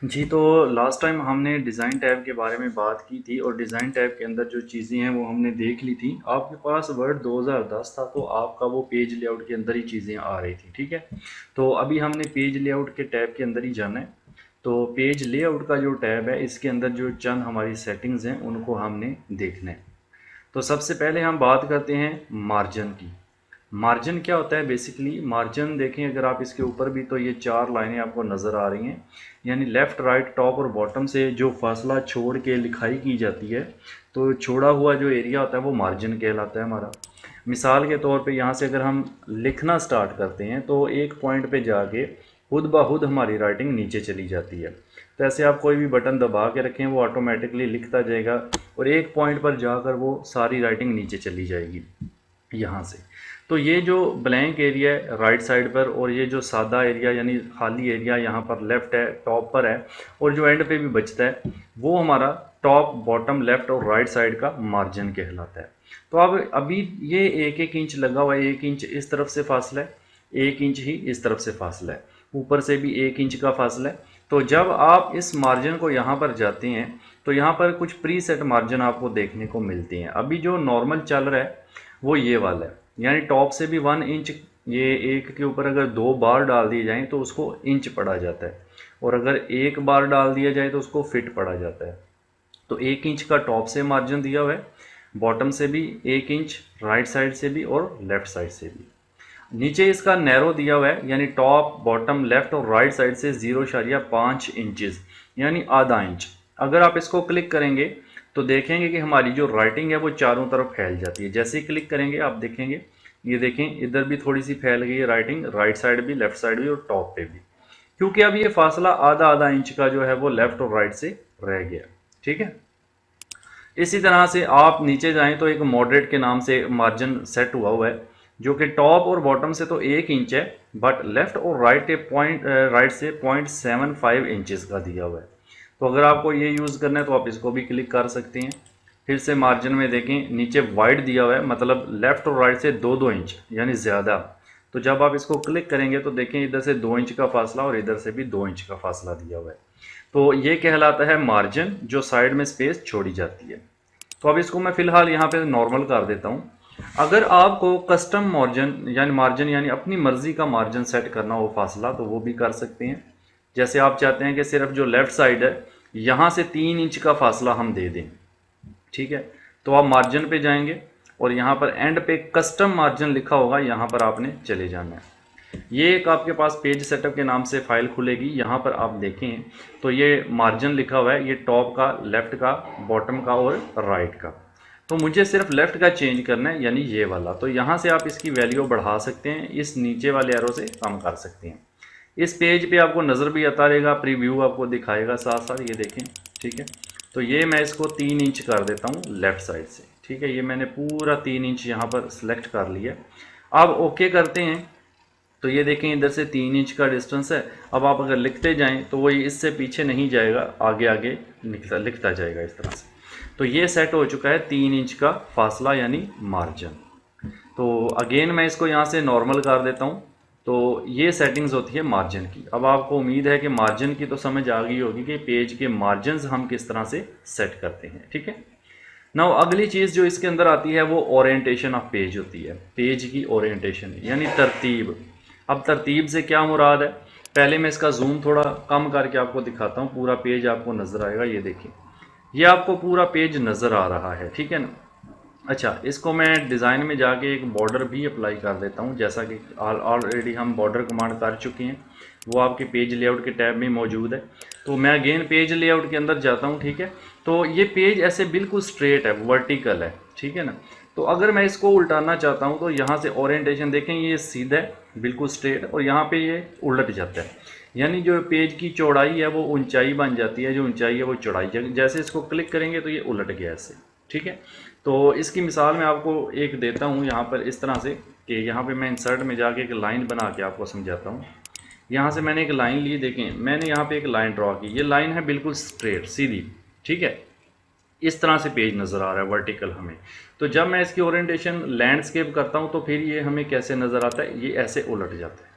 जी, तो last time हमने design tab के बारे में बात की थी और डिज़ाइन टैब के अंदर जो चीज़ें हैं वो हमने देख ली थी। आपके पास वर्ड 2010 था तो आपका वो पेज लेआउट के अंदर ही चीज़ें आ रही थी, ठीक है। तो अभी हमने पेज लेआउट के टैब के अंदर ही जाना है। तो पेज लेआउट का जो टैब है इसके अंदर जो चंद हमारी सेटिंग्स हैं उनको हमने देखना है। तो सबसे पहले हम बात करते हैं मार्जिन की। मार्जिन क्या होता है? बेसिकली मार्जिन देखें अगर आप इसके ऊपर भी, तो ये चार लाइनें आपको नज़र आ रही हैं, यानी लेफ़्ट राइट टॉप और बॉटम से जो फासला छोड़ के लिखाई की जाती है, तो छोड़ा हुआ जो एरिया होता है वो मार्जिन कहलाता है हमारा। मिसाल के तौर पे यहाँ से अगर हम लिखना स्टार्ट करते हैं तो एक पॉइंट पे जाके खुद ब खुद हमारी राइटिंग नीचे चली जाती है। तो ऐसे आप कोई भी बटन दबा के रखें वो ऑटोमेटिकली लिखता जाएगा और एक पॉइंट पर जाकर वो सारी राइटिंग नीचे चली जाएगी यहाँ से। तो ये जो ब्लैंक एरिया है राइट साइड पर और ये जो सादा एरिया यानी खाली एरिया यहाँ पर लेफ़्ट है, टॉप पर है, और जो एंड पे भी बचता है वो हमारा टॉप बॉटम लेफ़्ट और राइट साइड का मार्जिन कहलाता है। तो अब अभी ये एक एक इंच लगा हुआ है, एक इंच इस तरफ से फासला है, एक इंच ही इस तरफ से फासला है, ऊपर से भी एक इंच का फासला है। तो जब आप इस मार्जिन को यहाँ पर जाते हैं तो यहाँ पर कुछ प्री सेट मार्जिन आपको देखने को मिलती हैं। अभी जो नॉर्मल चल रहा है वो ये वाला है, यानी टॉप से भी 1 इंच, ये एक के ऊपर अगर 2 बार डाल दिए जाएँ तो उसको इंच पढ़ा जाता है, और अगर एक बार डाल दिया जाए तो उसको फिट पढ़ा जाता है। तो 1 इंच का टॉप से मार्जिन दिया हुआ है, बॉटम से भी 1 इंच, राइट साइड से भी और लेफ्ट साइड से भी। नीचे इसका नैरो दिया हुआ है, यानी टॉप बॉटम लेफ्ट और राइट साइड से 0.5 इंचेस, यानी आधा इंच। अगर आप इसको क्लिक करेंगे तो देखेंगे कि हमारी जो राइटिंग है वो चारों तरफ फैल जाती है। जैसे ही क्लिक करेंगे आप देखेंगे, ये देखें इधर भी थोड़ी सी फैल गई है राइटिंग, राइट साइड भी, लेफ्ट साइड भी और टॉप पे भी, क्योंकि अब ये फासला आधा आधा इंच का जो है वो लेफ्ट और राइट से रह गया। ठीक है। इसी तरह से आप नीचे जाएं तो एक मॉडरेट के नाम से मार्जिन सेट हुआ है, जो कि टॉप और बॉटम से तो 1 इंच है, बट लेफ्ट और राइट के पॉइंट राइट से 0.75 इंचेस का दिया हुआ है। तो अगर आपको ये यूज़ करना है तो आप इसको भी क्लिक कर सकते हैं। फिर से मार्जिन में देखें नीचे वाइड दिया हुआ है, मतलब लेफ्ट और राइट से 2-2 इंच यानी ज़्यादा। तो जब आप इसको क्लिक करेंगे तो देखें इधर से 2 इंच का फासला और इधर से भी 2 इंच का फासला दिया हुआ है। तो ये कहलाता है मार्जिन, जो साइड में स्पेस छोड़ी जाती है। तो अब इसको मैं फ़िलहाल यहाँ पे नॉर्मल कर देता हूँ। अगर आपको कस्टम मार्जिन यानी अपनी मर्ज़ी का मार्जिन सेट करना हो फासला, तो वो भी कर सकते हैं। जैसे आप चाहते हैं कि सिर्फ जो लेफ़्ट साइड है यहाँ से 3 इंच का फासला हम दे दें, ठीक है। तो आप मार्जिन पे जाएंगे और यहाँ पर एंड पे कस्टम मार्जिन लिखा होगा, यहाँ पर आपने चले जाना है। ये एक आपके पास पेज सेटअप के नाम से फाइल खुलेगी, यहाँ पर आप देखें तो ये मार्जिन लिखा हुआ है, ये टॉप का, लेफ्ट का, बॉटम का और राइट का। तो मुझे सिर्फ लेफ्ट का चेंज करना है, यानी ये वाला। तो यहाँ से आप इसकी वैल्यू बढ़ा सकते हैं, इस नीचे वाले एरो से कम कर सकते हैं। इस पेज पे आपको नज़र भी आता रहेगा, प्रीव्यू आपको दिखाएगा साथ साथ, ये देखें, ठीक है। तो ये मैं इसको 3 इंच कर देता हूँ लेफ़्ट साइड से, ठीक है। ये मैंने पूरा 3 इंच यहाँ पर सिलेक्ट कर लिया। अब ओके करते हैं तो ये देखें इधर से 3 इंच का डिस्टेंस है। अब आप अगर लिखते जाएं तो वो इससे पीछे नहीं जाएगा, आगे आगे लिखता जाएगा इस तरह से। तो ये सेट हो चुका है 3 इंच का फासला यानी मार्जिन। तो अगेन मैं इसको यहाँ से नॉर्मल कर देता हूँ। तो ये सेटिंग्स होती है मार्जिन की। अब आपको उम्मीद है कि मार्जिन की तो समझ आ गई होगी कि पेज के मार्जिन हम किस तरह से सेट करते हैं, ठीक है। नाउ अगली चीज़ जो इसके अंदर आती है वो ओरिएंटेशन ऑफ पेज होती है, पेज की ओरिएंटेशन यानी तरतीब। अब तरतीब से क्या मुराद है, पहले मैं इसका जूम थोड़ा कम करके आपको दिखाता हूँ, पूरा पेज आपको नज़र आएगा। ये देखिए, ये आपको पूरा पेज नज़र आ रहा है, ठीक है ना। अच्छा, इसको मैं डिज़ाइन में जाके एक बॉर्डर भी अप्लाई कर देता हूँ, जैसा कि ऑलरेडी हम बॉर्डर कमांड कर चुके हैं, वो आपके पेज लेआउट के टैब में मौजूद है। तो मैं अगेन पेज लेआउट के अंदर जाता हूँ, ठीक है। तो ये पेज ऐसे बिल्कुल स्ट्रेट है, वर्टिकल है, ठीक है ना। तो अगर मैं इसको उल्टाना चाहता हूँ तो यहाँ से ओरिएंटेशन देखें, ये सीधा है बिल्कुल स्ट्रेट, और यहाँ पे ये उलट जाता है, यानी जो पेज की चौड़ाई है वो ऊंचाई बन जाती है, जो ऊंचाई है वो चौड़ाई। जैसे इसको क्लिक करेंगे तो ये उलट गया ऐसे, ठीक है। तो इसकी मिसाल मैं आपको एक देता हूँ यहाँ पर इस तरह से, कि यहाँ पे मैं इंसर्ट में जाके एक लाइन बना के आपको समझाता हूँ। यहाँ से मैंने एक लाइन ली, देखें मैंने यहाँ पे एक लाइन ड्रॉ की, ये लाइन है बिल्कुल स्ट्रेट सीधी, ठीक है। इस तरह से पेज नज़र आ रहा है वर्टिकल हमें। तो जब मैं इसकी ओरिएंटेशन लैंडस्केप करता हूँ तो फिर ये हमें कैसे नज़र आता है, ये ऐसे उलट जाता है,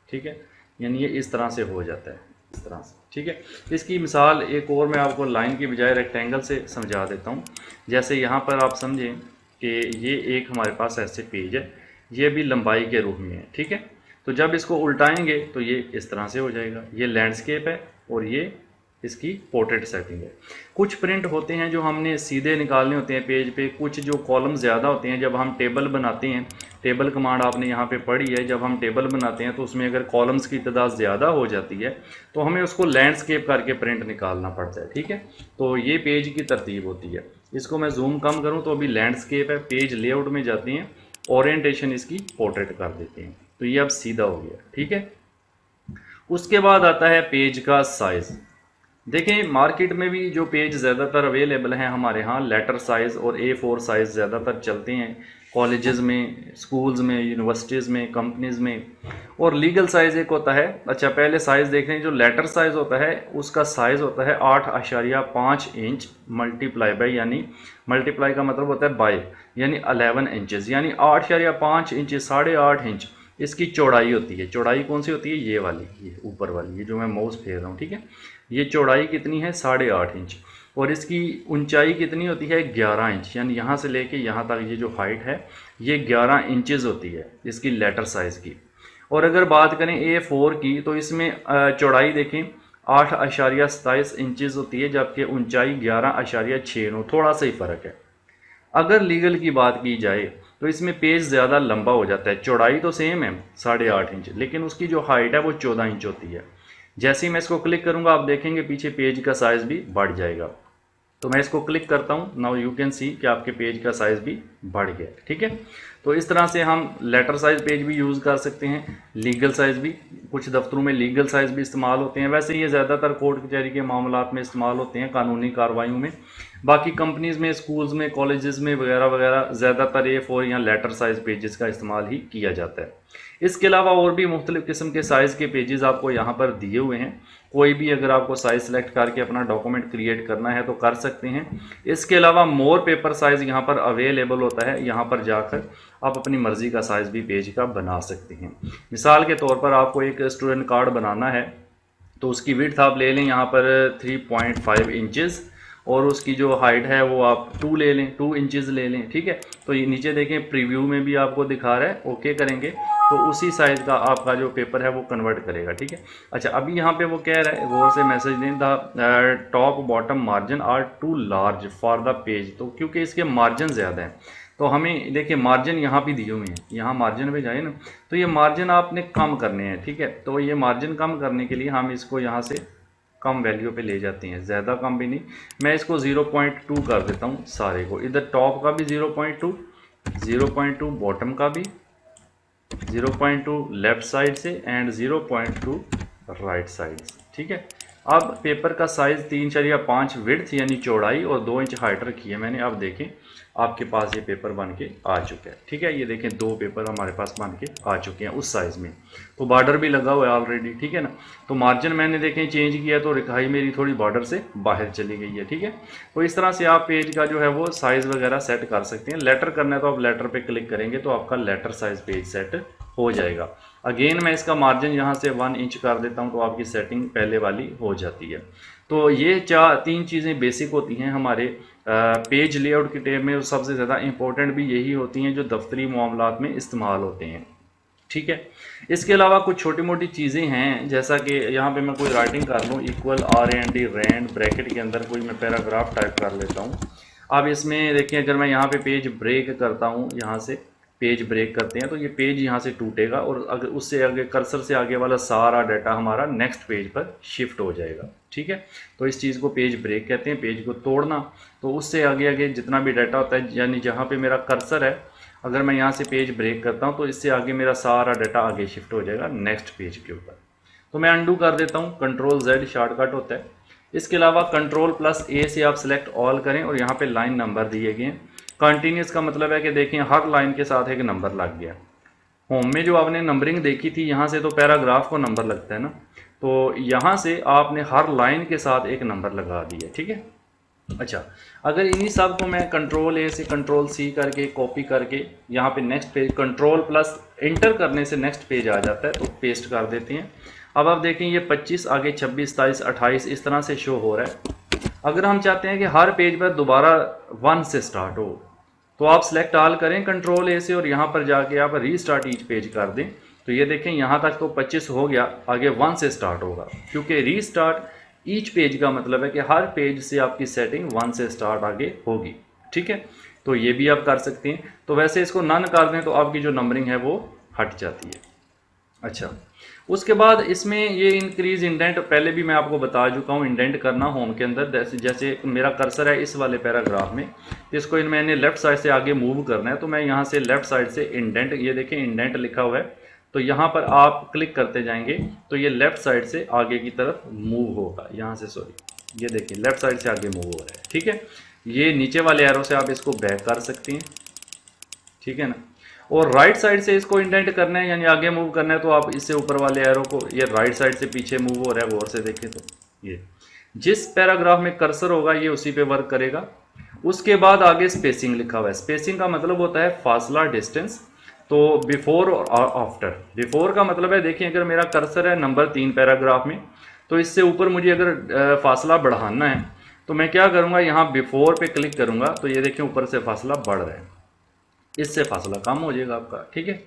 ठीक है। यानी ये इस तरह से हो जाता है। इस तरह से, ठीक है। इसकी मिसाल एक और मैं आपको लाइन की बजाय रेक्टेंगल से समझा देता हूँ। जैसे यहाँ पर आप समझें कि ये एक हमारे पास ऐसे पेज है, ये भी लंबाई के रूप में है, ठीक है। तो जब इसको उल्टाएंगे तो ये इस तरह से हो जाएगा। ये लैंडस्केप है और ये इसकी पोर्ट्रेट सेटिंग है। कुछ प्रिंट होते हैं जो हमने सीधे निकालने होते हैं पेज पे, कुछ जो कॉलम ज़्यादा होते हैं। जब हम टेबल बनाते हैं, टेबल कमांड आपने यहाँ पे पढ़ी है, जब हम टेबल बनाते हैं तो उसमें अगर कॉलम्स की तादाद ज़्यादा हो जाती है तो हमें उसको लैंडस्केप करके प्रिंट निकालना पड़ता है, ठीक है। तो ये पेज की तरतीब होती है। इसको मैं जूम कम करूँ तो अभी लैंडस्केप है, पेज लेआउट में जाते हैं, ओरिएंटेशन इसकी पोर्ट्रेट कर देते हैं, तो ये अब सीधा हो गया, ठीक है। उसके बाद आता है पेज का साइज़। देखें मार्केट में भी जो पेज ज़्यादातर अवेलेबल हैं हमारे यहाँ, लेटर साइज़ और A4 साइज़ ज़्यादातर चलते हैं कॉलेजेस में, स्कूल्स में, यूनिवर्सिटीज़ में, कंपनीज़ में। और लीगल साइज़ एक होता है। अच्छा पहले साइज़ देख लें। जो लेटर साइज़ होता है उसका साइज़ होता है 8.5 इंच मल्टीप्लाई बाई, यानी मल्टीप्लाई का मतलब होता है बाय, यानी 11 इंचज़, यानी 8.5 इंच, 8.5 इंच इसकी चौड़ाई होती है। चौड़ाई कौन सी होती है? ये वाली, ये ऊपर वाली, ये जो मैं माउस फेर रहा हूँ, ठीक है। ये चौड़ाई कितनी है? 8.5 इंच। और इसकी ऊंचाई कितनी होती है? 11 इंच, यानी यहाँ से लेके यहाँ तक ये जो हाइट है ये 11 इंचज़ होती है इसकी लेटर साइज़ की। और अगर बात करें A4 की तो इसमें चौड़ाई देखें 8.27 इंचज़ होती है, जबकि ऊंचाई 11.69, थोड़ा सा ही फ़र्क है। अगर लीगल की बात की जाए तो इसमें पेज ज़्यादा लंबा हो जाता है। चौड़ाई तो सेम है 8.5 इंच, लेकिन उसकी जो हाइट है वो 14 इंच होती है। जैसे ही मैं इसको क्लिक करूंगा आप देखेंगे पीछे पेज का साइज़ भी बढ़ जाएगा। तो मैं इसको क्लिक करता हूँ, नाउ यू कैन सी कि आपके पेज का साइज़ भी बढ़ गया, ठीक है। तो इस तरह से हम लेटर साइज़ पेज भी यूज़ कर सकते हैं, लीगल साइज़ भी। कुछ दफ्तरों में लीगल साइज़ भी इस्तेमाल होते हैं। वैसे ये ज़्यादातर कोर्ट कचहरी के मामलात में इस्तेमाल होते हैं, कानूनी कार्रवाइयों में। बाकी कंपनीज़ में, स्कूल्स में, कॉलेजेस में वगैरह वगैरह ज़्यादातर A4 या लेटर साइज़ पेजेस का इस्तेमाल ही किया जाता है। इसके अलावा और भी मुख्तलिफ़ किस्म के साइज़ के पेजेस आपको यहाँ पर दिए हुए हैं। कोई भी अगर आपको साइज़ सेलेक्ट करके अपना डॉक्यूमेंट क्रिएट करना है तो कर सकते हैं। इसके अलावा मोर पेपर साइज़ यहाँ पर अवेलेबल होता है। यहाँ पर जाकर आप अपनी मर्ज़ी का साइज़ भी पेज का बना सकते हैं। मिसाल के तौर पर आपको एक स्टूडेंट कार्ड बनाना है तो उसकी विड्थ आप ले लें यहाँ पर 3.5 इंचज़, और उसकी जो हाइट है वो आप 2 ले लें, 2 इंचज़ ले लें, ठीक है। तो ये नीचे देखें प्रीव्यू में भी आपको दिखा रहा है। ओके करेंगे तो उसी साइज़ का आपका जो पेपर है वो कन्वर्ट करेगा, ठीक है। अच्छा अभी यहाँ पे वो कह रहा है, गौर से मैसेज दें, the top bottom margin are too large for the page. तो क्योंकि इसके मार्जिन ज़्यादा हैं तो हमें देखिए मार्जिन यहाँ भी दिए हुए हैं, यहाँ मार्जिन पे जाए ना तो ये मार्जिन आपने कम करने हैं, ठीक है। तो ये मार्जिन कम करने के लिए हम इसको यहाँ से कम वैल्यू पे ले जाते हैं, ज़्यादा कम भी नहीं। मैं इसको 0.2 कर देता हूँ सारे को। इधर टॉप का भी 0.2, 0.2 बॉटम का भी, 0.2 लेफ़्ट साइड से एंड 0.2 राइट साइड से, ठीक है। अब पेपर का साइज़ 3.5 विड्थ यानी चौड़ाई और 2 इंच हाइट रखी है मैंने। अब देखें आपके पास ये पेपर बन के आ चुका है, ठीक है। ये देखें 2 पेपर हमारे पास बन के आ चुके हैं उस साइज़ में। तो बॉर्डर भी लगा हुआ है ऑलरेडी, ठीक है ना। तो मार्जिन मैंने देखें चेंज किया तो रिखाई मेरी थोड़ी बॉर्डर से बाहर चली गई है, ठीक है। तो इस तरह से आप पेज का जो है वो साइज़ वगैरह सेट कर सकते हैं। लेटर करना है तो आप लेटर पे क्लिक करेंगे तो आपका लेटर साइज़ पेज सेट हो जाएगा। अगेन मैं इसका मार्जिन यहाँ से 1 इंच कर देता हूँ तो आपकी सेटिंग पहले वाली हो जाती है। तो ये 3 चीज़ें बेसिक होती हैं हमारे पेज लेआउट के टेब में। सबसे ज़्यादा इंपॉर्टेंट भी यही होती हैं जो दफ्तरी मामलात में इस्तेमाल होते हैं, ठीक है। इसके अलावा कुछ छोटी मोटी चीज़ें हैं, जैसा कि यहाँ पे मैं कोई राइटिंग कर लूँ, इक्वल R&D रैंड ब्रैकेट के अंदर कोई मैं पैराग्राफ टाइप कर लेता हूँ। अब इसमें देखिए अगर मैं यहाँ पे पेज ब्रेक करता हूँ, यहाँ से पेज ब्रेक करते हैं तो ये पेज यहाँ से टूटेगा और अगर उससे आगे कर्सर से आगे वाला सारा डाटा हमारा नेक्स्ट पेज पर शिफ्ट हो जाएगा, ठीक है। तो इस चीज़ को पेज ब्रेक कहते हैं, पेज को तोड़ना। तो उससे आगे आगे जितना भी डाटा होता है, यानी जहाँ पे मेरा कर्सर है, अगर मैं यहाँ से पेज ब्रेक करता हूँ तो इससे आगे मेरा सारा डाटा आगे शिफ्ट हो जाएगा नेक्स्ट पेज के ऊपर। तो मैं अंडू कर देता हूँ, Ctrl+Z शॉर्टकट होता है। इसके अलावा Ctrl+A से आप सेलेक्ट ऑल करें और यहाँ पे लाइन नंबर दिए गए हैं। कंटिन्यूस का मतलब है कि देखें हर लाइन के साथ एक नंबर लग गया। होम में जो आपने नंबरिंग देखी थी यहाँ से तो पैराग्राफ को नंबर लगता है ना, तो यहाँ से आपने हर लाइन के साथ एक नंबर लगा दिया, ठीक है। अच्छा अगर इन्हीं सब को मैं Ctrl+A से Ctrl+C करके कॉपी करके यहाँ पे नेक्स्ट पेज Ctrl+ एंटर करने से नेक्स्ट पेज आ जाता है तो पेस्ट कर देते हैं। अब आप देखें ये 25 आगे 26 27 28 इस तरह से शो हो रहा है। अगर हम चाहते हैं कि हर पेज पर दोबारा 1 से स्टार्ट हो तो आप सेलेक्ट ऑल करें कंट्रोल ए से और यहाँ पर जाके आप रीस्टार्ट ईच पेज कर दें। तो ये देखें यहाँ तक तो 25 हो गया, आगे 1 से स्टार्ट होगा, क्योंकि रीस्टार्ट ईच पेज का मतलब है कि हर पेज से आपकी सेटिंग 1 से स्टार्ट आगे होगी। ठीक है, तो ये भी आप कर सकते हैं। तो वैसे इसको नन कर दें तो आपकी जो नंबरिंग है वो हट जाती है। अच्छा, उसके बाद इसमें ये इंक्रीज इंडेंट पहले भी मैं आपको बता चुका हूँ, इंडेंट करना होम के अंदर। जैसे मेरा कर्सर है इस वाले पैराग्राफ में, इसको मैंने लेफ्ट साइड से आगे मूव करना है, तो मैं यहाँ से लेफ्ट साइड से इंडेंट, ये देखें इंडेंट लिखा हुआ है, तो यहाँ पर आप क्लिक करते जाएंगे तो ये लेफ्ट साइड से आगे की तरफ मूव होगा। यहाँ से सॉरी, ये देखिए लेफ्ट साइड से आगे मूव हो रहा है। ठीक है, ये नीचे वाले एरो से आप इसको बैक कर सकते हैं। ठीक है ना, और राइट साइड से इसको इंडेंट करना है यानी आगे मूव करना है, तो आप इससे ऊपर वाले एरो को, ये राइट साइड से पीछे मूव हो रहा है, गौर से देखें तो ये जिस पैराग्राफ में कर्सर होगा ये उसी पे वर्क करेगा। उसके बाद आगे स्पेसिंग लिखा हुआ है। स्पेसिंग का मतलब होता है फासला, डिस्टेंस। तो बिफोर और आफ्टर। बिफोर का मतलब है, देखिए अगर मेरा कर्सर है नंबर 3 पैराग्राफ में, तो इससे ऊपर मुझे अगर फासला बढ़ाना है तो मैं क्या करूँगा, यहाँ बिफोर पे क्लिक करूँगा तो ये देखिए ऊपर से फासला बढ़ रहा है, इससे फासला कम हो जाएगा आपका। ठीक है,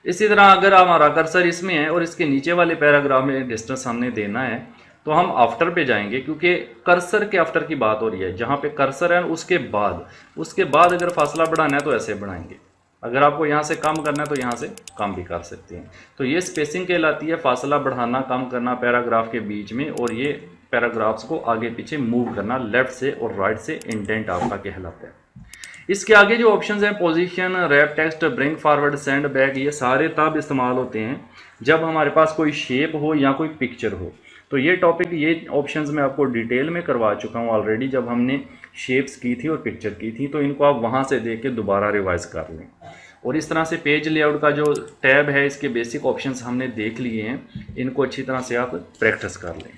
इसी तरह अगर हमारा कर्सर इसमें है और इसके नीचे वाले पैराग्राफ में डिस्टेंस हमने देना है तो हम आफ्टर पे जाएंगे, क्योंकि कर्सर के आफ्टर की बात हो रही है। जहाँ पे कर्सर है उसके बाद अगर फासला बढ़ाना है तो ऐसे बढ़ाएंगे। अगर आपको यहाँ से कम करना है तो यहाँ से कम भी कर सकते हैं। तो ये स्पेसिंग कहलाती है, फासला बढ़ाना कम करना पैराग्राफ के बीच में, और ये पैराग्राफ्स को आगे पीछे मूव करना लेफ्ट से और राइट से इंडेंट आपका कहलाता है। इसके आगे जो ऑप्शंस हैं, position, wrap text, bring forward, send back, ये सारे तब इस्तेमाल होते हैं जब हमारे पास कोई शेप हो या कोई पिक्चर हो। तो ये टॉपिक, ये ऑप्शंस मैं आपको डिटेल में करवा चुका हूँ ऑलरेडी, जब हमने शेप्स की थी और पिक्चर की थी, तो इनको आप वहाँ से देख के दोबारा रिवाइज कर लें। और इस तरह से पेज लेआउट का जो टैब है, इसके बेसिक ऑप्शंस हमने देख लिए हैं, इनको अच्छी तरह से आप प्रैक्टिस कर लें।